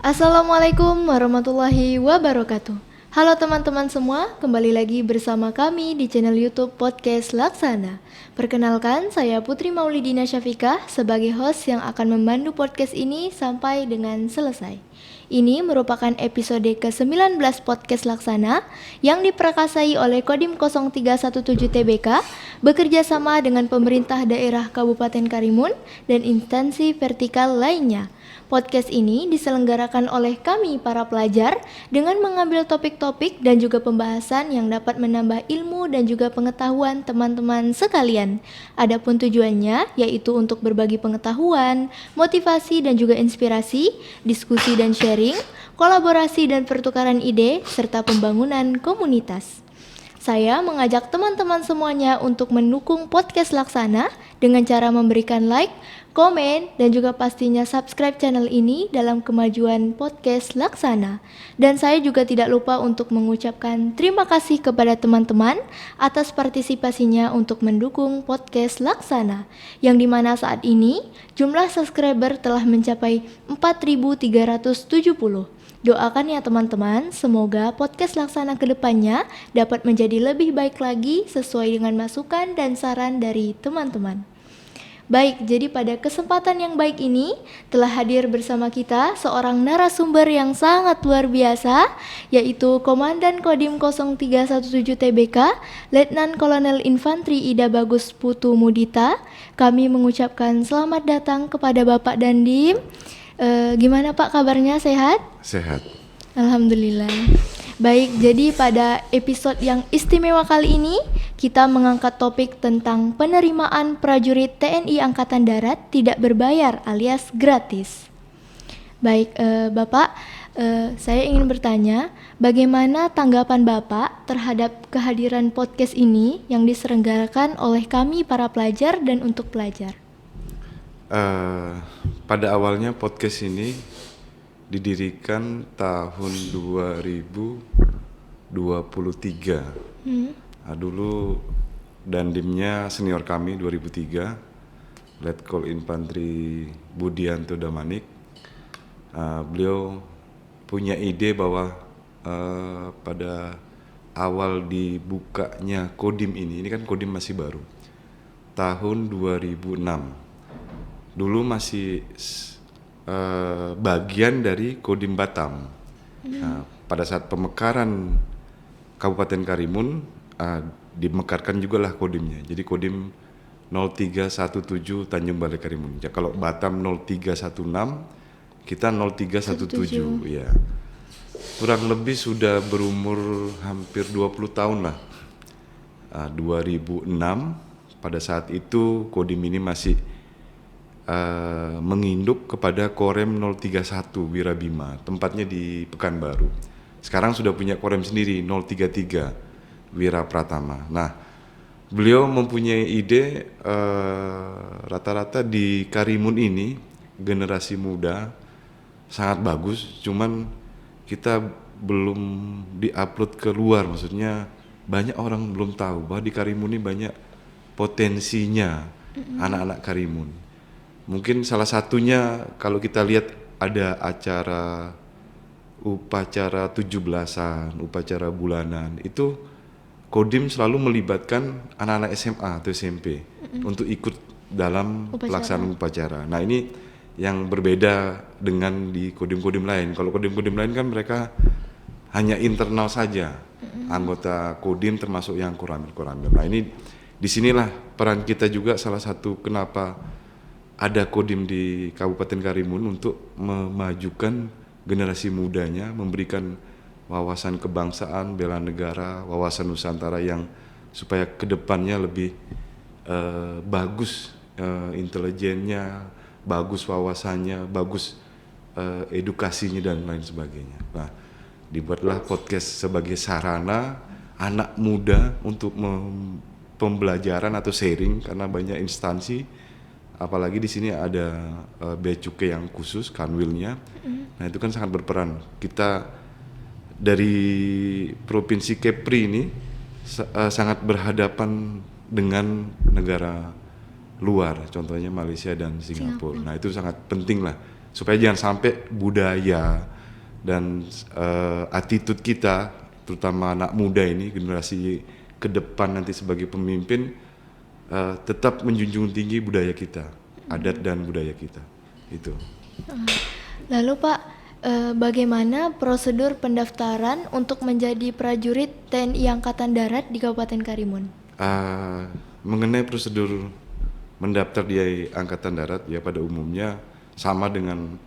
Assalamualaikum warahmatullahi wabarakatuh. Halo teman-teman semua, kembali lagi bersama kami di channel YouTube Podcast Laksana. Perkenalkan, saya Putri Maulidina Syafikah sebagai host yang akan memandu podcast ini sampai dengan selesai. Ini merupakan episode ke-19 Podcast Laksana yang diperakasai oleh Kodim 0317 TBK bekerja sama dengan pemerintah daerah Kabupaten Karimun dan instansi vertikal lainnya. Podcast ini diselenggarakan oleh kami para pelajar dengan mengambil topik-topik dan juga pembahasan yang dapat menambah ilmu dan juga pengetahuan teman-teman sekalian. Adapun tujuannya yaitu untuk berbagi pengetahuan, motivasi dan juga inspirasi, diskusi dan sharing, kolaborasi dan pertukaran ide, serta pembangunan komunitas. Saya mengajak teman-teman semuanya untuk mendukung podcast Laksana dengan cara memberikan like, komen, dan juga pastinya subscribe channel ini dalam kemajuan podcast Laksana. Dan saya juga tidak lupa untuk mengucapkan terima kasih kepada teman-teman atas partisipasinya untuk mendukung podcast Laksana, yang dimana saat ini jumlah subscriber telah mencapai 4.370. Doakan ya teman-teman, semoga podcast Laksana ke depannya dapat menjadi lebih baik lagi sesuai dengan masukan dan saran dari teman-teman. Baik, jadi pada kesempatan yang baik ini telah hadir bersama kita seorang narasumber yang sangat luar biasa, yaitu Komandan Kodim 0317 TBK, Letnan Kolonel Infantri Ida Bagus Putu Mudita. Kami mengucapkan selamat datang kepada Bapak Dandim. Gimana Pak kabarnya, sehat? Sehat. Alhamdulillah. Baik, jadi pada episode yang istimewa kali ini kita mengangkat topik tentang penerimaan prajurit TNI Angkatan Darat tidak berbayar alias gratis. Baik, Bapak, saya ingin bertanya, bagaimana tanggapan Bapak terhadap kehadiran podcast ini yang diselenggarakan oleh kami para pelajar dan untuk pelajar? Pada awalnya podcast ini didirikan tahun 2023. Dulu dandimnya senior kami 2003, Letkol Infantri Budianto Damanik. Beliau punya ide bahwa pada awal dibukanya Kodim ini kan Kodim masih baru, tahun 2006. Dulu masih bagian dari Kodim Batam. Nah, pada saat pemekaran Kabupaten Karimun, dimekarkan juga lah Kodimnya. Jadi Kodim 0317 Tanjung Balai Karimun. Ya, kalau Batam 0316, kita 0317 ya. Kurang lebih sudah berumur hampir 20 tahun lah. 2006 pada saat itu Kodim ini masih menginduk kepada Korem 031 Wirabima, tempatnya di Pekanbaru. Sekarang sudah punya Korem sendiri 033 Wira Pratama. Nah, beliau mempunyai ide rata-rata di Karimun ini generasi muda sangat bagus, cuman kita belum diupload ke luar, maksudnya banyak orang belum tahu bahwa di Karimun ini banyak potensinya anak-anak Karimun. Mungkin salah satunya kalau kita lihat ada acara upacara 17-an, upacara bulanan, itu Kodim selalu melibatkan anak-anak SMA atau SMP untuk ikut dalam pelaksanaan upacara. Nah, ini yang berbeda dengan di Kodim-Kodim lain. Kalau Kodim-Kodim lain kan mereka hanya internal saja, anggota Kodim termasuk yang koramil. Nah, ini disinilah peran kita juga, salah satu kenapa ada Kodim di Kabupaten Karimun, untuk memajukan generasi mudanya, memberikan wawasan kebangsaan, bela negara, wawasan Nusantara yang supaya kedepannya lebih bagus intelijennya, bagus wawasannya, bagus edukasinya dan lain sebagainya. Nah, dibuatlah podcast sebagai sarana anak muda untuk pembelajaran atau sharing, karena banyak instansi. Apalagi di sini ada bea cukai yang khusus, kanwilnya. Nah, itu kan sangat berperan. Kita dari Provinsi Kepri ini sangat berhadapan dengan negara luar, contohnya Malaysia dan Singapura. Nah, itu sangat penting lah supaya jangan sampai budaya dan attitude kita, terutama anak muda ini, generasi ke depan nanti sebagai pemimpin, tetap menjunjung tinggi budaya kita, adat dan budaya kita. Itu. Lalu Pak, bagaimana prosedur pendaftaran untuk menjadi prajurit TNI Angkatan Darat di Kabupaten Karimun? Mengenai prosedur mendaftar di Angkatan Darat, ya pada umumnya sama dengan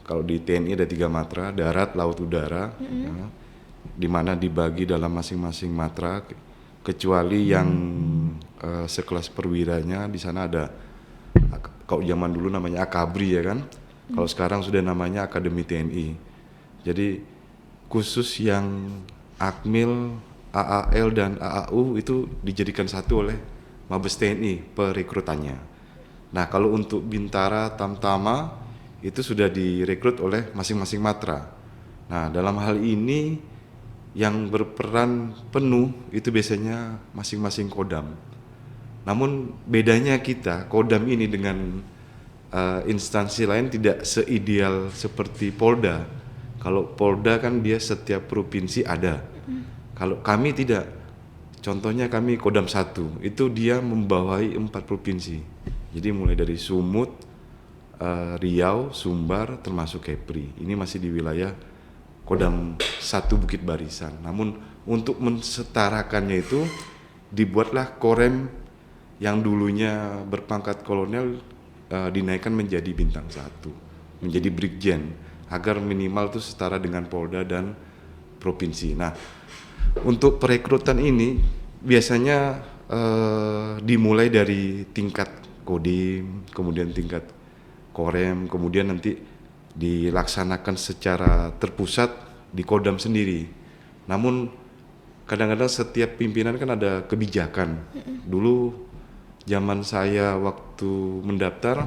kalau di TNI ada 3 matra, darat, laut, udara, ya, di mana dibagi dalam masing-masing matra, kecuali yang sekelas perwiranya di sana ada, kalau zaman dulu namanya Akabri ya kan, kalau sekarang sudah namanya Akademi TNI. Jadi khusus yang Akmil, AAL dan AAU itu dijadikan satu oleh Mabes TNI perekrutannya. Nah kalau untuk Bintara, Tamtama itu sudah direkrut oleh masing-masing matra. Nah dalam hal ini yang berperan penuh itu biasanya masing-masing Kodam. Namun bedanya kita, Kodam ini dengan instansi lain tidak seideal seperti Polda. Kalau Polda kan dia setiap provinsi ada. Kalau kami tidak, contohnya kami Kodam 1, itu dia membawahi 4 provinsi. Jadi mulai dari Sumut, Riau, Sumbar, termasuk Kepri. Ini masih di wilayah Kodam 1 Bukit Barisan. Namun untuk mensetarakannya itu dibuatlah Korem yang dulunya berpangkat kolonel dinaikkan menjadi bintang 1, menjadi Brigjen, agar minimal itu setara dengan Polda dan provinsi. Nah, untuk perekrutan ini biasanya dimulai dari tingkat Kodim, kemudian tingkat Korem, kemudian nanti dilaksanakan secara terpusat di Kodam sendiri. Namun kadang-kadang setiap pimpinan kan ada kebijakan. Dulu zaman saya waktu mendaftar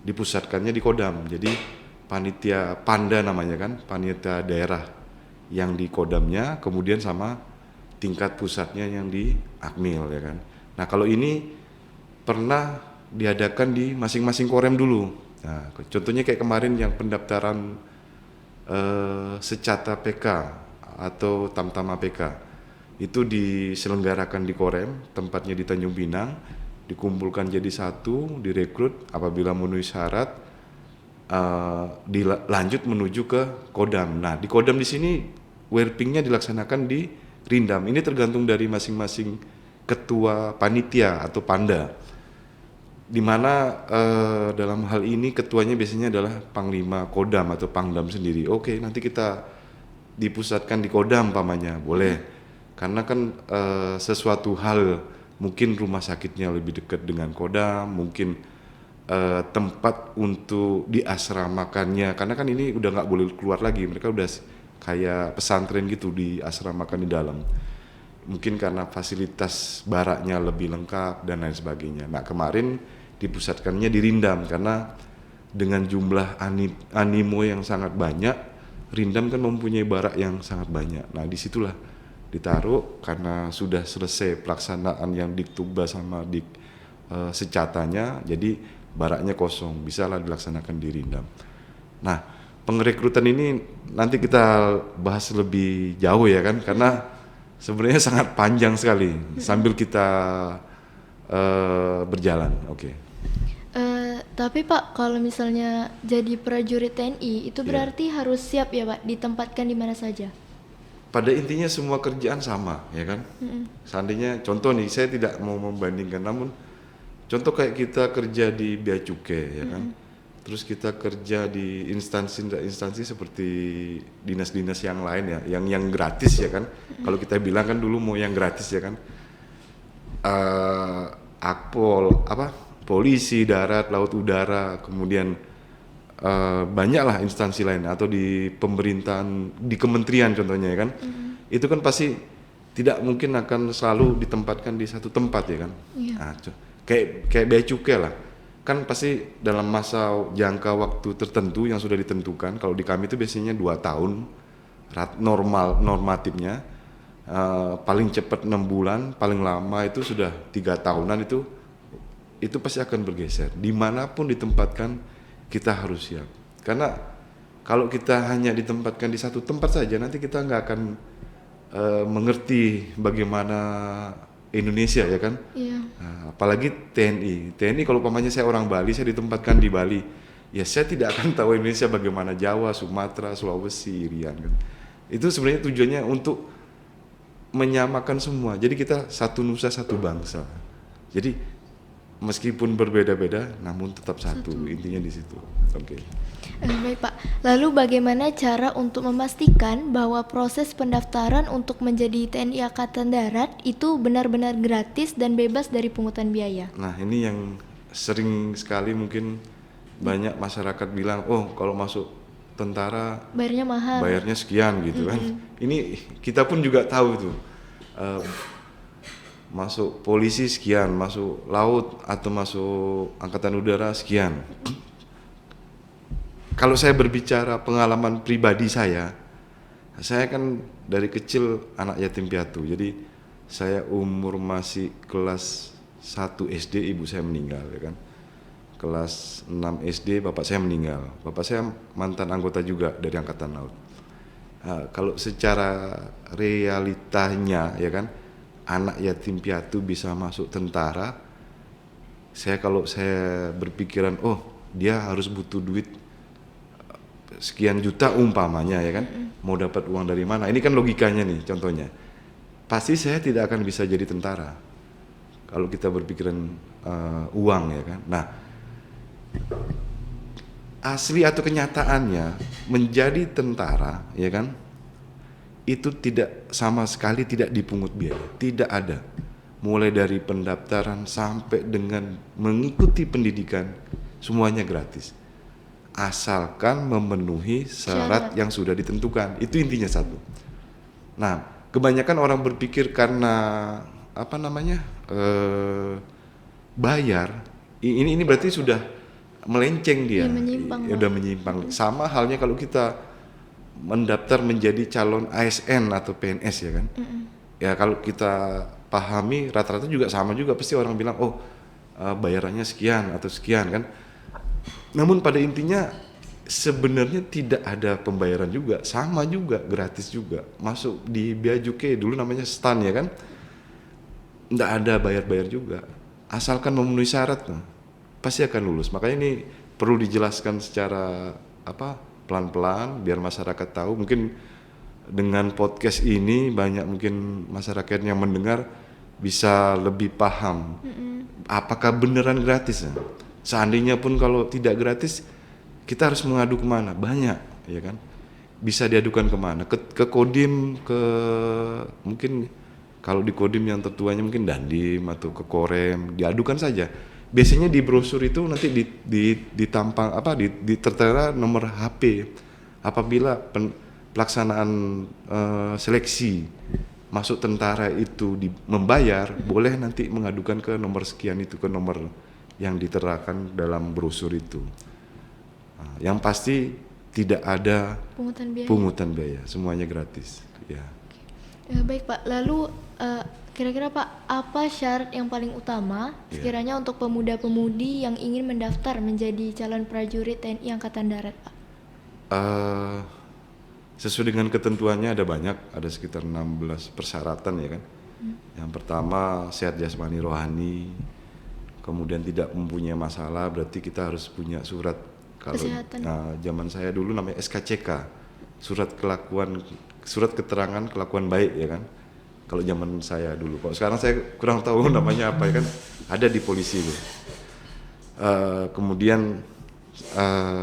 dipusatkannya di Kodam. Jadi panitia Panda namanya kan, panitia daerah yang di Kodamnya, kemudian sama tingkat pusatnya yang di Akmil ya kan. Nah kalau ini pernah diadakan di masing-masing Korem dulu. Nah contohnya kayak kemarin yang pendaftaran Secata PK atau Tamtama PK itu diselenggarakan di Korem, tempatnya di Tanjung Pinang, dikumpulkan jadi satu, direkrut, apabila memenuhi syarat dilanjut menuju ke Kodam. Nah di Kodam di sini Werpingnya dilaksanakan di Rindam. Ini tergantung dari masing-masing ketua panitia atau Panda. Di mana dalam hal ini ketuanya biasanya adalah Panglima Kodam atau Pangdam sendiri. Oke, nanti kita dipusatkan di Kodam pamannya, boleh. Karena kan sesuatu hal, mungkin rumah sakitnya lebih dekat dengan Kodam, mungkin tempat untuk diasramakannya, karena kan ini udah nggak boleh keluar lagi, mereka udah kayak pesantren gitu diasramakan di dalam. Mungkin karena fasilitas baraknya lebih lengkap dan lain sebagainya. Nah kemarin dipusatkannya di Rindam karena dengan jumlah animo yang sangat banyak, Rindam kan mempunyai barak yang sangat banyak. Nah disitulah ditaruh karena sudah selesai pelaksanaan yang Diktuba sama Secatanya, jadi baraknya kosong, bisalah dilaksanakan di Rindam. Nah pengrekrutan ini nanti kita bahas lebih jauh ya kan, karena sebenarnya sangat panjang sekali sambil kita berjalan. Oke. Tapi Pak, kalau misalnya jadi prajurit TNI itu berarti harus siap ya Pak, ditempatkan di mana saja? Pada intinya semua kerjaan sama ya kan. Seandainya contoh nih, saya tidak mau membandingkan, namun contoh kayak kita kerja di Bea Cukai ya kan. Terus kita kerja di instansi seperti dinas-dinas yang lain ya, yang gratis ya kan. Kalau kita bilang kan dulu mau yang gratis ya kan. Akpol, polisi, darat, laut, udara, kemudian banyaklah instansi lain atau di pemerintahan, di kementerian contohnya ya kan. Itu kan pasti tidak mungkin akan selalu ditempatkan di satu tempat ya kan. Nah, kayak Bea Cukai lah. Kan pasti dalam masa jangka waktu tertentu yang sudah ditentukan. Kalau di kami itu biasanya 2 tahun normatifnya, paling cepat 6 bulan, paling lama itu sudah 3 tahunan. Itu pasti akan bergeser. Dimanapun ditempatkan kita harus siap, karena Kalau kita hanya ditempatkan di satu tempat saja, nanti kita nggak akan mengerti bagaimana Indonesia, ya kan? Iya. Nah, apalagi TNI. TNI kalau umpamanya saya orang Bali, saya ditempatkan di Bali, ya saya tidak akan tahu Indonesia bagaimana Jawa, Sumatera, Sulawesi, Riau kan. Itu sebenarnya tujuannya untuk menyamakan semua. Jadi kita satu nusa, satu bangsa. Jadi meskipun berbeda-beda, namun tetap satu. Intinya di situ. Oke. Baik Pak, lalu bagaimana cara untuk memastikan bahwa proses pendaftaran untuk menjadi TNI Angkatan Darat itu benar-benar gratis dan bebas dari pungutan biaya? Nah, ini yang sering sekali mungkin banyak masyarakat bilang, oh kalau masuk tentara Bayarnya mahal. bayarnya sekian gitu kan. Ini kita pun juga tahu itu. Masuk polisi sekian, masuk laut atau masuk angkatan udara sekian. Kalau saya berbicara pengalaman pribadi saya kan dari kecil anak yatim piatu. Jadi saya umur masih kelas 1 SD ibu saya meninggal, ya kan. Kelas 6 SD bapak saya meninggal. Bapak saya mantan anggota juga dari angkatan laut. Kalau secara realitanya, ya kan, anak yatim piatu bisa masuk tentara, kalau saya berpikiran, oh dia harus butuh duit sekian juta umpamanya, ya kan, mau dapat uang dari mana? Ini kan logikanya nih, contohnya. Pasti saya tidak akan bisa jadi tentara kalau kita berpikiran uang, ya kan. Nah, asli atau kenyataannya menjadi tentara, ya kan, itu tidak sama sekali tidak dipungut biaya, tidak ada. Mulai dari pendaftaran sampai dengan mengikuti pendidikan semuanya gratis. Asalkan memenuhi syarat yang sudah ditentukan. Itu intinya satu. Nah, kebanyakan orang berpikir karena bayar, ini berarti sudah melenceng dia. Ya, menyimpang, Udah menyimpang. Sama halnya kalau kita mendaftar menjadi calon ASN atau PNS, ya kan. Ya kalau kita pahami rata-rata juga sama juga, pasti orang bilang bayarannya sekian atau sekian kan. Namun pada intinya sebenarnya tidak ada pembayaran juga, sama juga, gratis juga. Masuk di Bea Cukai dulu namanya STAN, ya kan, nggak ada bayar-bayar juga. Asalkan memenuhi syarat, pasti akan lulus. Makanya ini perlu dijelaskan secara pelan-pelan biar masyarakat tahu. Mungkin dengan podcast ini banyak mungkin masyarakat yang mendengar bisa lebih paham apakah beneran gratis. Seandainya pun kalau tidak gratis, kita harus mengadu kemana? Banyak, ya kan? Bisa diadukan kemana? Ke Kodim, mungkin kalau di Kodim yang tertuanya mungkin Dandim atau ke Korem, diadukan saja. Biasanya di brosur itu nanti ditampang tertera nomor HP. Apabila pelaksanaan seleksi masuk tentara itu membayar, boleh nanti mengadukan ke nomor sekian itu, ke nomor yang diterakan dalam brosur itu. Yang pasti tidak ada pungutan biaya, semuanya gratis. Ya. Baik Pak, lalu kira-kira Pak, apa syarat yang paling utama sekiranya untuk pemuda-pemudi yang ingin mendaftar menjadi calon prajurit TNI Angkatan Darat, Pak? Sesuai dengan ketentuannya ada banyak, ada sekitar 16 persyaratan, ya kan. Yang pertama sehat jasmani rohani, kemudian tidak mempunyai masalah, berarti kita harus punya surat. Kalau zaman saya dulu namanya SKCK, surat keterangan kelakuan baik, ya kan. Kalau zaman saya dulu, kok sekarang saya kurang tahu namanya apa, ya kan, ada di polisi itu. Kemudian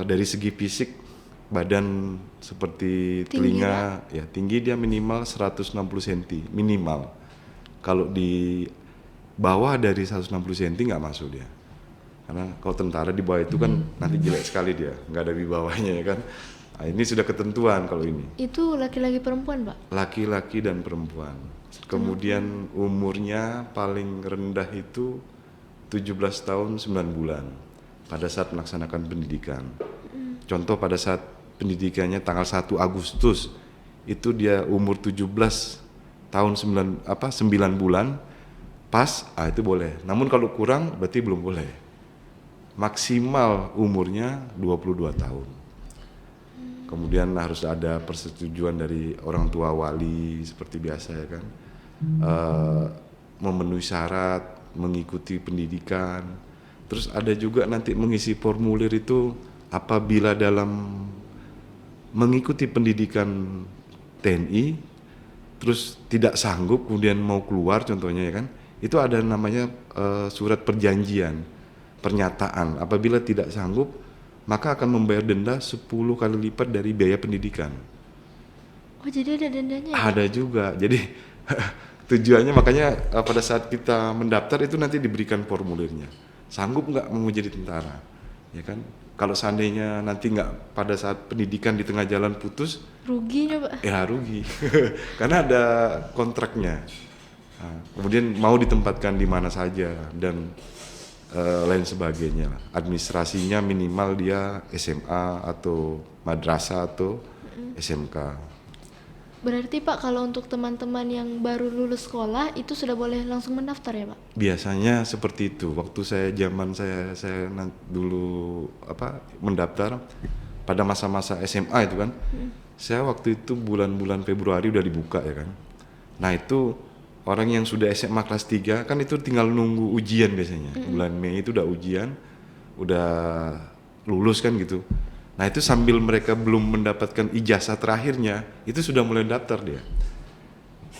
dari segi fisik, badan seperti telinga, ya tinggi dia minimal 160 cm minimal. Kalau di bawah dari 160 cm nggak masuk dia, karena kalau tentara di bawah itu kan nanti jelek sekali dia, nggak ada di bawahnya, ya kan. Nah, ini sudah ketentuan kalau ini. Itu laki-laki perempuan, Pak? Laki-laki dan perempuan. Kemudian umurnya paling rendah itu 17 tahun 9 bulan pada saat melaksanakan pendidikan. Contoh pada saat pendidikannya tanggal 1 Agustus itu dia umur 17 tahun 9 bulan pas, itu boleh. Namun kalau kurang berarti belum boleh. Maksimal umurnya 22 tahun. Kemudian harus ada persetujuan dari orang tua wali seperti biasa ya kan. Memenuhi syarat, mengikuti pendidikan. Terus ada juga nanti mengisi formulir itu apabila dalam mengikuti pendidikan TNI terus tidak sanggup kemudian mau keluar contohnya ya kan. Itu ada namanya surat perjanjian, pernyataan apabila tidak sanggup maka akan membayar denda 10 kali lipat dari biaya pendidikan. Oh, jadi ada dendanya ya? Ada juga. Jadi tujuannya makanya pada saat kita mendaftar itu nanti diberikan formulirnya. Sanggup nggak mau jadi tentara? Ya kan? Kalau seandainya nanti nggak pada saat pendidikan di tengah jalan putus, Ruginya, Pak. ya rugi. Karena ada kontraknya. Nah, kemudian mau ditempatkan di mana saja dan lain sebagainya. Administrasinya minimal dia SMA atau madrasah atau SMK. Berarti Pak, kalau untuk teman-teman yang baru lulus sekolah itu sudah boleh langsung mendaftar ya, Pak? Biasanya seperti itu. Waktu saya dulu mendaftar pada masa-masa SMA itu kan. Saya waktu itu bulan-bulan Februari udah dibuka ya kan. Nah, itu orang yang sudah SMA kelas 3 kan itu tinggal nunggu ujian biasanya. Bulan Mei itu udah ujian, udah lulus kan gitu. Nah, itu sambil mereka belum mendapatkan ijazah terakhirnya, itu sudah mulai daftar dia.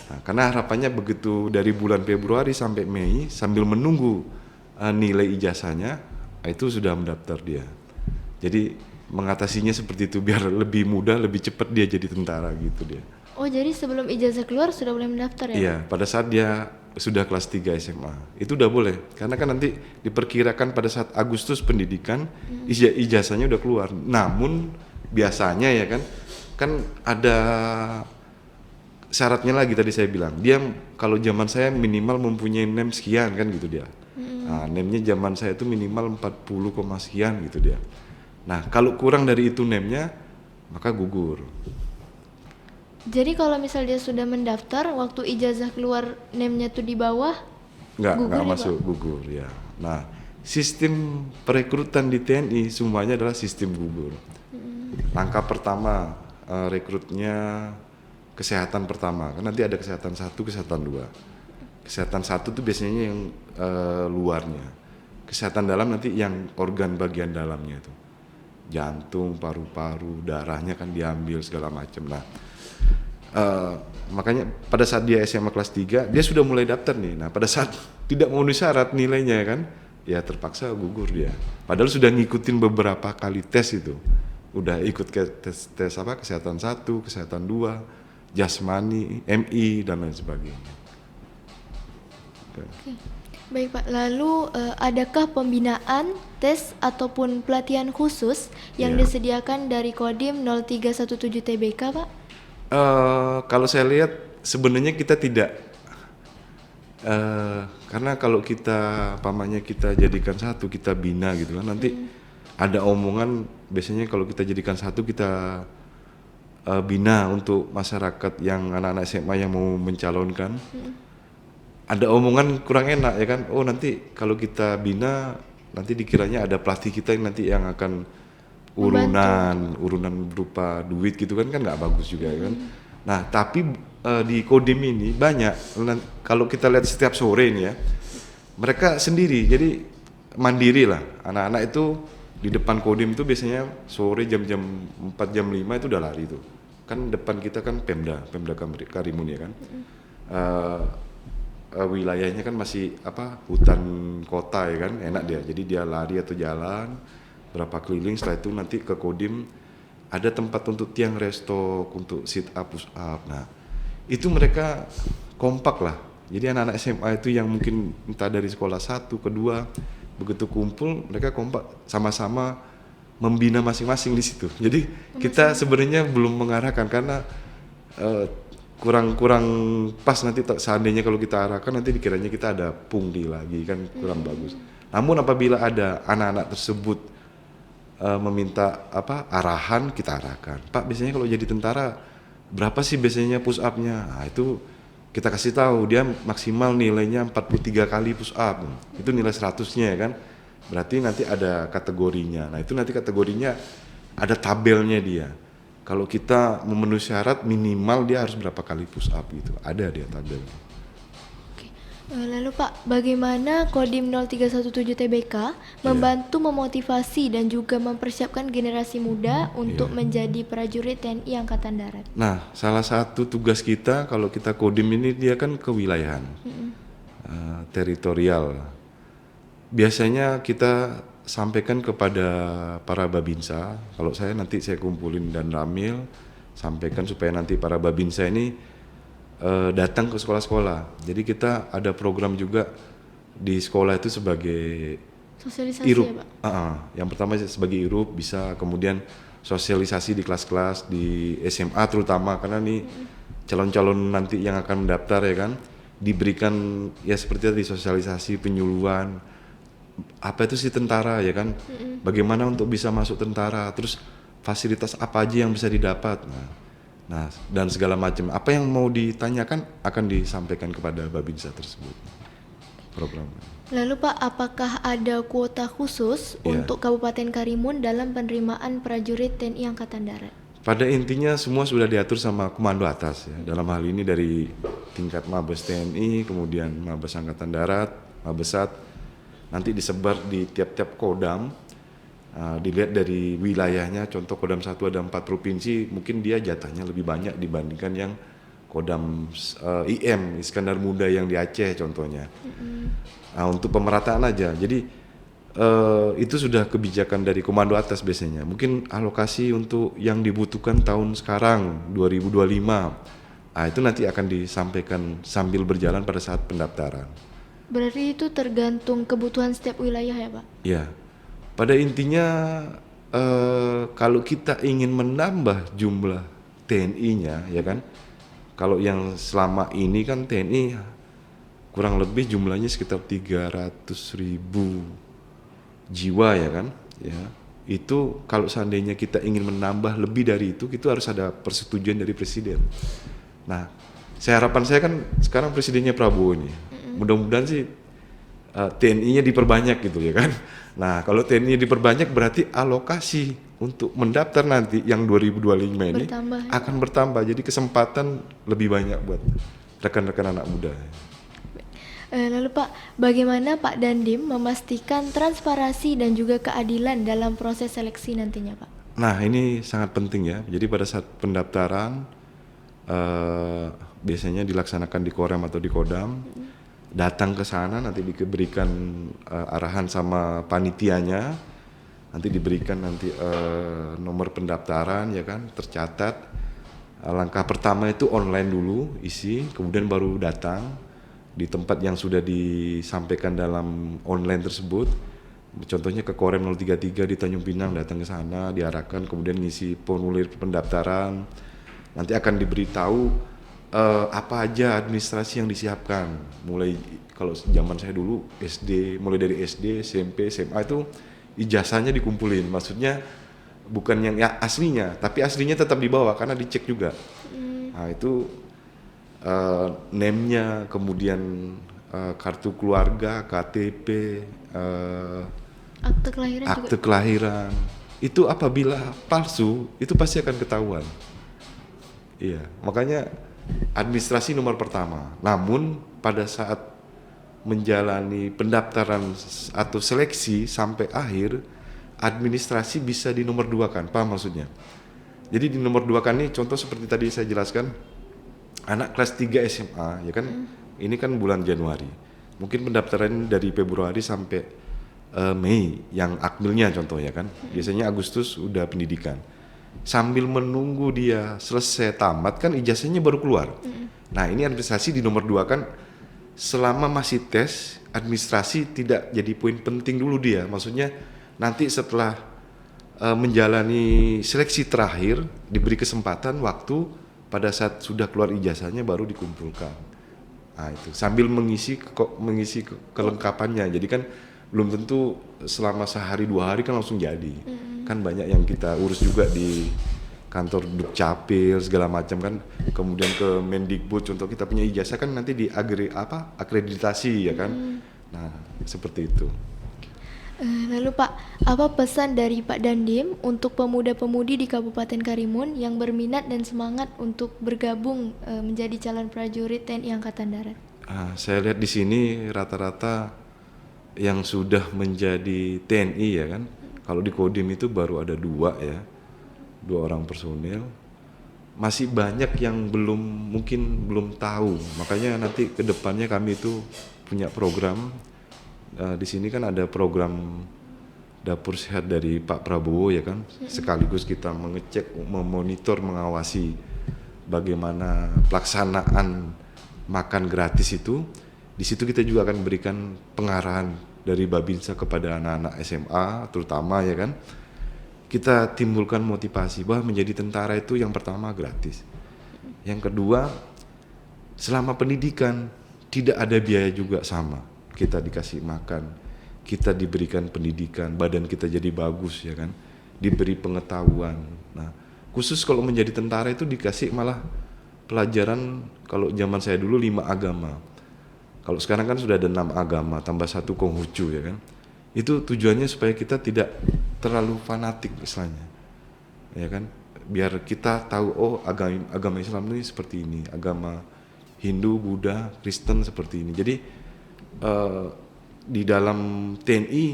Nah, karena harapannya begitu dari bulan Februari sampai Mei sambil menunggu nilai ijazahnya, itu sudah mendaftar dia. Jadi mengatasinya seperti itu biar lebih mudah, lebih cepat dia jadi tentara gitu dia. Oh, jadi sebelum ijazah keluar sudah boleh mendaftar ya? Iya, pada saat dia sudah kelas 3 SMA. Itu udah boleh. Karena kan nanti diperkirakan pada saat Agustus pendidikan ijazahnya udah keluar. Namun biasanya ya kan ada syaratnya lagi tadi saya bilang. Dia kalau zaman saya minimal mempunyai NEM sekian kan gitu dia. Nah, NEM-nya zaman saya itu minimal 40, sekian gitu dia. Nah, kalau kurang dari itu NEM-nya maka gugur. Jadi kalau misal dia sudah mendaftar, waktu ijazah keluar NEM-nya tuh di bawah, Nggak masuk, gugur ya. Nah, sistem perekrutan di TNI semuanya adalah sistem gugur. Langkah pertama rekrutnya kesehatan pertama, kan nanti ada kesehatan 1, kesehatan 2. Kesehatan 1 tuh biasanya yang luarnya. Kesehatan dalam nanti yang organ bagian dalamnya itu. Jantung, paru-paru, darahnya kan diambil segala macam. Nah, makanya pada saat dia SMA kelas 3 dia sudah mulai daftar nih. Nah, pada saat tidak memenuhi syarat nilainya kan, ya terpaksa gugur dia. Padahal sudah ngikutin beberapa kali tes itu. Udah ikut ke tes kesehatan 1, kesehatan 2, jasmani, MI dan lain sebagainya. Oke. Baik Pak, lalu adakah pembinaan, tes ataupun pelatihan khusus yang disediakan dari Kodim 0317 TBK Pak? Kalau saya lihat sebenarnya kita tidak, karena kalau kita pamannya kita jadikan satu, kita bina gitu kan, nanti ada omongan biasanya kalau kita jadikan satu kita bina untuk masyarakat yang anak-anak SMA yang mau mencalonkan, ada omongan kurang enak ya kan, oh nanti kalau kita bina nanti dikiranya ada pelatih kita yang nanti yang akan urunan berupa duit gitu kan nggak bagus juga kan. Nah tapi di Kodim ini banyak, kalau kita lihat setiap sore ini ya mereka sendiri, jadi mandiri lah anak-anak itu di depan Kodim itu biasanya sore jam-jam 4 jam 5 itu udah lari tuh kan, depan kita kan Pemda Karimun ya kan. Wilayahnya kan masih hutan kota ya kan, enak dia, jadi dia lari atau jalan berapa keliling, setelah itu nanti ke Kodim ada tempat untuk tiang resto, untuk sit up, push up. Nah itu mereka kompak lah, jadi anak-anak SMA itu yang mungkin entah dari sekolah 1, kedua begitu kumpul mereka kompak sama-sama membina masing-masing di situ. Jadi kita sebenarnya belum mengarahkan karena kurang pas, nanti seandainya kalau kita arahkan nanti dikiranya kita ada pungli lagi kan, kurang bagus. Namun apabila ada anak-anak tersebut meminta arahan, kita arahkan. Pak biasanya kalau jadi tentara berapa sih biasanya push up-nya? Nah, itu kita kasih tahu dia maksimal nilainya 43 kali push up. Itu nilai 100-nya ya kan. Berarti nanti ada kategorinya. Nah, itu nanti kategorinya ada tabelnya dia. Kalau kita memenuhi syarat minimal dia harus berapa kali push up gitu. Ada dia tabel. Oke. Lalu Pak, bagaimana Kodim 0317 TBK membantu memotivasi dan juga mempersiapkan generasi muda untuk menjadi prajurit TNI Angkatan Darat? Nah, salah satu tugas kita kalau kita Kodim ini dia kan kewilayahan, teritorial. Biasanya kita sampaikan kepada para babinsa, kalau saya nanti saya kumpulin dan ramil, sampaikan supaya nanti para babinsa ini datang ke sekolah-sekolah. Jadi kita ada program juga di sekolah itu sebagai Sosialisasi irup. ya Pak? Yang pertama sebagai irup, bisa kemudian sosialisasi di kelas-kelas di SMA terutama, karena nih calon-calon nanti yang akan mendaftar ya kan, diberikan ya seperti tadi sosialisasi, penyuluhan apa itu sih tentara ya kan, bagaimana untuk bisa masuk tentara, terus fasilitas apa aja yang bisa didapat, nah dan segala macam apa yang mau ditanyakan akan disampaikan kepada babinsa tersebut programnya. Lalu Pak, apakah ada kuota khusus untuk Kabupaten Karimun dalam penerimaan prajurit TNI Angkatan Darat? Pada intinya semua sudah diatur sama komando atas ya, dalam hal ini dari tingkat Mabes TNI, kemudian Mabes Angkatan Darat, Mabesat, nanti disebar di tiap-tiap kodam, dilihat dari wilayahnya. Contoh kodam 1 ada 4 provinsi, mungkin dia jatahnya lebih banyak dibandingkan yang kodam IM Iskandar Muda yang di Aceh contohnya. Nah, untuk pemerataan aja. Jadi itu sudah kebijakan dari komando atas biasanya. Mungkin alokasi untuk yang dibutuhkan tahun sekarang 2025. Nah, itu nanti akan disampaikan sambil berjalan pada saat pendaftaran. Berarti itu tergantung kebutuhan setiap wilayah ya Pak? Ya, pada intinya kalau kita ingin menambah jumlah TNI-nya ya kan, kalau yang selama ini kan TNI kurang lebih jumlahnya sekitar 300.000 jiwa ya kan, ya itu kalau seandainya kita ingin menambah lebih dari itu harus ada persetujuan dari presiden. Nah, harapan saya kan sekarang presidennya Prabowo ini, mudah-mudahan sih TNI-nya diperbanyak gitu ya kan. Nah, kalau TNI diperbanyak berarti alokasi untuk mendaftar nanti yang 2025 ini akan bertambah. Jadi kesempatan lebih banyak buat rekan-rekan anak muda. Lalu Pak, bagaimana Pak Dandim memastikan transparansi dan juga keadilan dalam proses seleksi nantinya Pak? Nah, ini sangat penting ya. Jadi pada saat pendaftaran biasanya dilaksanakan di Korem atau di Kodam. Datang ke sana nanti diberikan arahan sama panitianya, nanti diberikan nomor pendaftaran ya kan, tercatat. Langkah pertama itu online dulu isi, kemudian baru datang di tempat yang sudah disampaikan dalam online tersebut. Contohnya ke Korem 033 di Tanjung Pinang, datang ke sana, diarahkan, kemudian ngisi formulir pendaftaran. Nanti akan diberitahu apa aja administrasi yang disiapkan, mulai kalau zaman saya dulu SD, mulai dari SD, SMP, SMA itu ijazahnya dikumpulin, maksudnya bukan yang ya aslinya, tapi aslinya tetap dibawa karena dicek juga. Nah itu name-nya, kemudian kartu keluarga, KTP, akte kelahiran, itu apabila palsu itu pasti akan ketahuan. Iya, makanya administrasi nomor pertama. Namun pada saat menjalani pendaftaran atau seleksi sampai akhir, administrasi bisa di nomor 2-kan, paham maksudnya? Jadi di nomor 2-kan ini contoh seperti tadi saya jelaskan, anak kelas 3 SMA ya kan, ini kan bulan Januari. Mungkin pendaftaran dari Februari sampai Mei yang akmilnya contoh ya kan. Biasanya Agustus udah pendidikan. Sambil menunggu dia selesai tamat kan ijazahnya baru keluar. Nah ini administrasi di nomor 2 kan, selama masih tes administrasi tidak jadi poin penting dulu dia. Maksudnya nanti setelah menjalani seleksi terakhir diberi kesempatan waktu pada saat sudah keluar ijazahnya baru dikumpulkan. Nah itu sambil mengisi kelengkapannya. Jadi kan belum tentu selama sehari 2 hari kan langsung jadi. Kan banyak yang kita urus juga di kantor Dukcapil segala macam kan, kemudian ke Mendikbud, contoh kita punya ijazah kan nanti di akreditasi ya kan. Nah seperti itu. Lalu Pak, apa pesan dari Pak Dandim untuk pemuda-pemudi di Kabupaten Karimun yang berminat dan semangat untuk bergabung menjadi calon prajurit TNI Angkatan Darat? Saya lihat di sini rata-rata yang sudah menjadi TNI ya kan. Kalau di Kodim itu baru ada 2 ya, 2 orang personil. Masih banyak yang mungkin belum tahu. Makanya nanti ke depannya kami itu punya program. Di sini kan ada program dapur sehat dari Pak Prabowo ya kan. Sekaligus kita mengecek, memonitor, mengawasi bagaimana pelaksanaan makan gratis itu. Di situ kita juga akan berikan pengarahan dari Babinsa kepada anak-anak SMA terutama ya kan. Kita timbulkan motivasi bahwa menjadi tentara itu yang pertama gratis. Yang kedua, selama pendidikan tidak ada biaya juga sama. Kita dikasih makan, kita diberikan pendidikan, badan kita jadi bagus ya kan. Diberi pengetahuan. Nah, khusus kalau menjadi tentara itu dikasih malah pelajaran, kalau zaman saya dulu 5 agama. Kalau sekarang kan sudah ada 6 agama tambah 1 Konghucu ya kan. Itu tujuannya supaya kita tidak terlalu fanatik istilahnya, ya kan? Biar kita tahu agama Islam ini seperti ini, agama Hindu, Buddha, Kristen seperti ini. Jadi di dalam TNI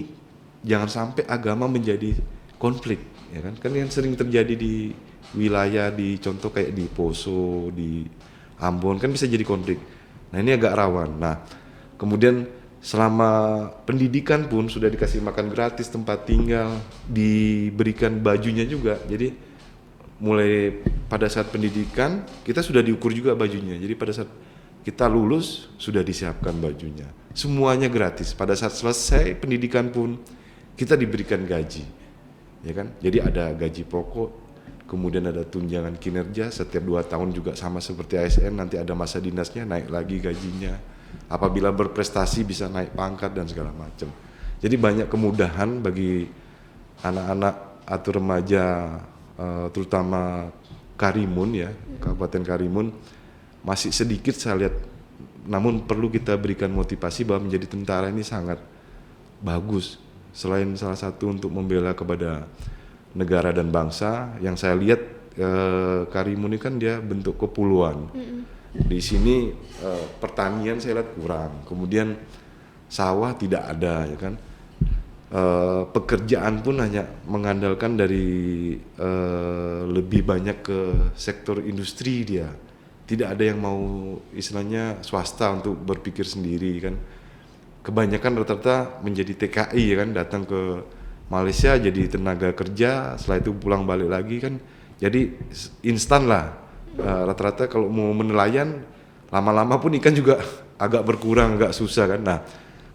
jangan sampai agama menjadi konflik, ya kan? Kan yang sering terjadi di wilayah di contoh kayak di Poso, di Ambon kan bisa jadi konflik. Nah ini agak rawan. Nah kemudian selama pendidikan pun sudah dikasih makan gratis, tempat tinggal, diberikan bajunya juga. Jadi mulai pada saat pendidikan kita sudah diukur juga bajunya. Jadi pada saat kita lulus sudah disiapkan bajunya. Semuanya gratis. Pada saat selesai pendidikan pun kita diberikan gaji. Ya kan? Jadi ada gaji pokok, kemudian ada tunjangan kinerja setiap 2 tahun juga sama seperti ASN, nanti ada masa dinasnya naik lagi gajinya. Apabila berprestasi bisa naik pangkat dan segala macam. Jadi banyak kemudahan bagi anak-anak atau remaja terutama Karimun ya, Kabupaten Karimun masih sedikit saya lihat. Namun perlu kita berikan motivasi bahwa menjadi tentara ini sangat bagus. Selain salah satu untuk membela kepada negara dan bangsa, yang saya lihat Karimun ini kan dia bentuk kepulauan. Di sini pertanian saya lihat kurang, kemudian sawah tidak ada ya kan. Pekerjaan pun hanya mengandalkan dari lebih banyak ke sektor industri dia. Tidak ada yang mau istilahnya swasta untuk berpikir sendiri kan. Kebanyakan rata-rata menjadi TKI ya kan, datang ke Malaysia jadi tenaga kerja, setelah itu pulang balik lagi kan. Jadi instan lah. Rata-rata kalau mau menelayan lama-lama pun ikan juga agak berkurang, agak susah kan. Nah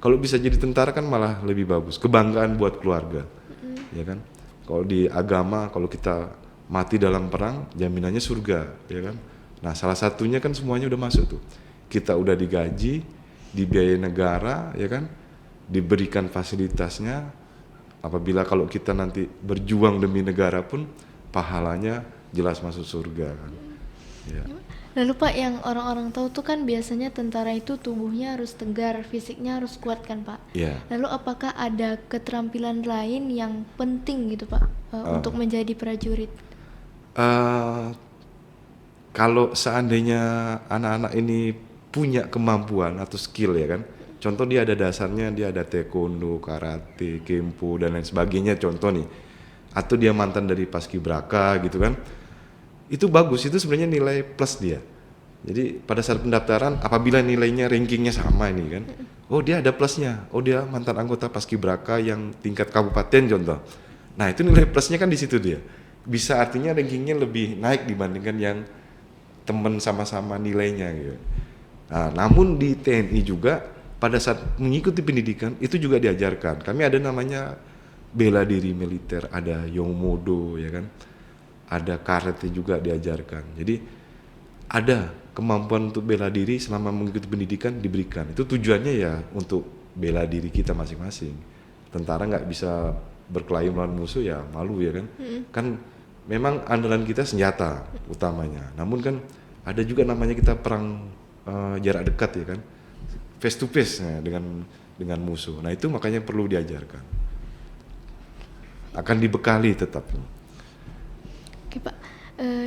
kalau bisa jadi tentara kan malah lebih bagus, kebanggaan buat keluarga, ya kan. Kalau di agama kalau kita mati dalam perang jaminannya surga, ya kan. Nah salah satunya kan semuanya udah masuk tuh, kita udah digaji, dibiayai negara, ya kan, diberikan fasilitasnya. Apabila kalau kita nanti berjuang demi negara pun pahalanya jelas masuk surga kan. Ya. Lalu Pak, yang orang-orang tahu tuh kan biasanya tentara itu tubuhnya harus tegar, fisiknya harus kuat kan Pak? Ya. Lalu apakah ada keterampilan lain yang penting gitu Pak untuk menjadi prajurit? Kalau seandainya anak-anak ini punya kemampuan atau skill ya kan, contoh dia ada dasarnya, dia ada taekwondo, karate, kempo dan lain sebagainya contoh nih, atau dia mantan dari paskibraka gitu kan. Itu bagus, itu sebenarnya nilai plus dia. Jadi pada saat pendaftaran apabila nilainya rankingnya sama ini kan, oh dia ada plusnya, oh dia mantan anggota paskibraka yang tingkat kabupaten contoh. Nah itu nilai plusnya kan di situ dia. Bisa artinya rankingnya lebih naik dibandingkan yang teman sama-sama nilainya gitu. Nah, namun di TNI juga pada saat mengikuti pendidikan itu juga diajarkan. Kami ada namanya bela diri militer, ada Yomodo ya kan. Ada karate juga diajarkan. Jadi ada kemampuan untuk bela diri selama mengikuti pendidikan diberikan. Itu tujuannya ya untuk bela diri kita masing-masing. Tentara nggak bisa berkelahi melawan musuh ya malu ya kan. Kan memang andalan kita senjata utamanya. Namun kan ada juga namanya kita perang jarak dekat ya kan. Face to face ya, dengan musuh. Nah itu makanya perlu diajarkan. akan dibekali tetap. Oke Pak,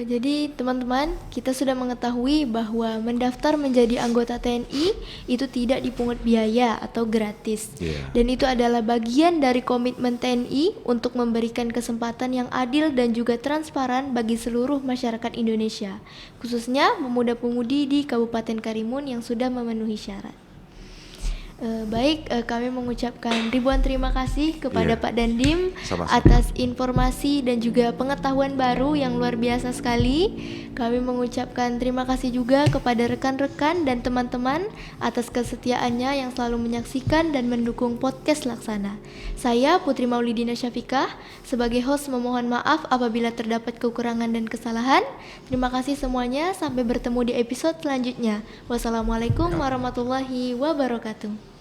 jadi teman-teman kita sudah mengetahui bahwa mendaftar menjadi anggota TNI itu tidak dipungut biaya atau gratis. Dan itu adalah bagian dari komitmen TNI untuk memberikan kesempatan yang adil dan juga transparan bagi seluruh masyarakat Indonesia, khususnya pemuda-pemudi di Kabupaten Karimun yang sudah memenuhi syarat. Baik, kami mengucapkan ribuan terima kasih kepada Pak Dandim atas informasi dan juga pengetahuan baru yang luar biasa sekali. Kami mengucapkan terima kasih juga kepada rekan-rekan dan teman-teman atas kesetiaannya yang selalu menyaksikan dan mendukung podcast Laksana. Saya Putri Maulidina Syafikah sebagai host memohon maaf apabila terdapat kekurangan dan kesalahan. Terima kasih semuanya, sampai bertemu di episode selanjutnya. Wassalamualaikum warahmatullahi wabarakatuh.